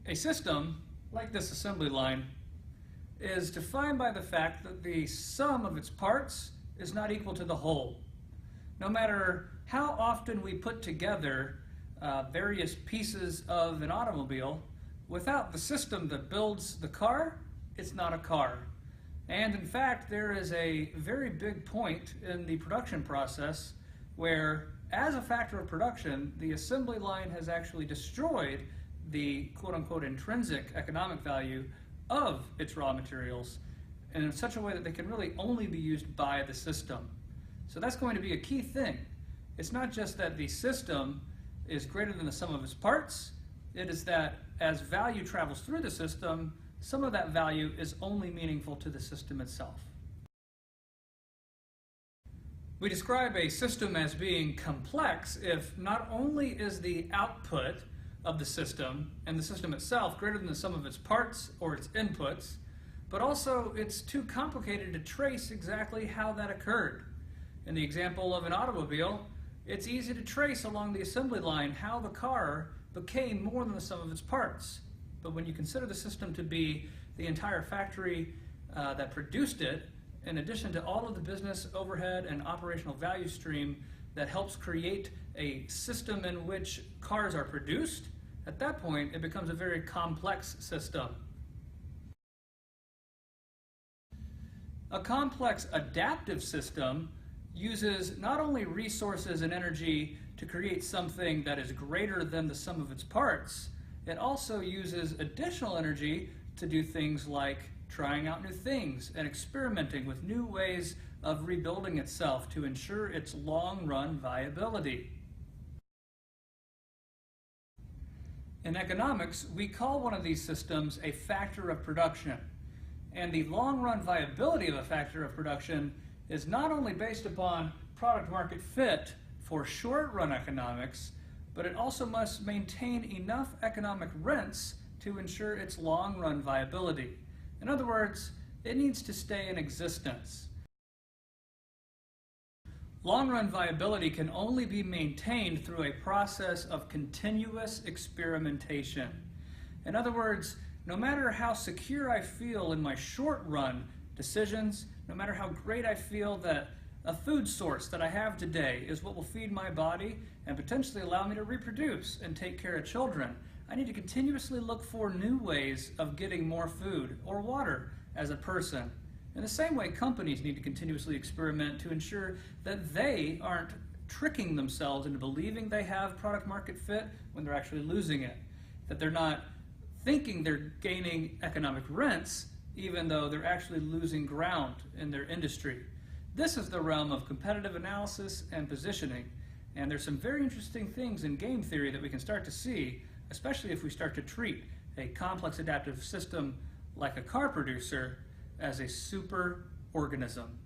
A system, like this assembly line, is defined by the fact that the sum of its parts is not equal to the whole. No matter how often we put together various pieces of an automobile, without the system that builds the car, it's not a car. And in fact, there is a very big point in the production process where, as a factor of production, the assembly line has actually destroyed the quote-unquote intrinsic economic value of its raw materials, and in such a way that they can really only be used by the system. So that's going to be a key thing. It's not just that the system is greater than the sum of its parts, it is that as value travels through the system, some of that value is only meaningful to the system itself. We describe a system as being complex if not only is the output of the system and the system itself greater than the sum of its parts or its inputs, but also it's too complicated to trace exactly how that occurred. In the example of an automobile, it's easy to trace along the assembly line how the car became more than the sum of its parts. But when you consider the system to be the entire factory that produced it, in addition to all of the business overhead and operational value stream that helps create a system in which cars are produced, at that point it becomes a very complex system. A complex adaptive system uses not only resources and energy to create something that is greater than the sum of its parts, it also uses additional energy to do things like trying out new things and experimenting with new ways of rebuilding itself to ensure its long-run viability. In economics, we call one of these systems a factor of production. And the long-run viability of a factor of production is not only based upon product market fit for short-run economics, but it also must maintain enough economic rents to ensure its long-run viability. In other words, it needs to stay in existence. Long-run viability can only be maintained through a process of continuous experimentation. In other words, no matter how secure I feel in my short-run decisions, no matter how great I feel that a food source that I have today is what will feed my body and potentially allow me to reproduce and take care of children, I need to continuously look for new ways of getting more food or water as a person. In the same way, companies need to continuously experiment to ensure that they aren't tricking themselves into believing they have product market fit when they're actually losing it. That they're not thinking they're gaining economic rents even though they're actually losing ground in their industry. This is the realm of competitive analysis and positioning, and there's some very interesting things in game theory that we can start to see, especially if we start to treat a complex adaptive system like a car producer as a super organism.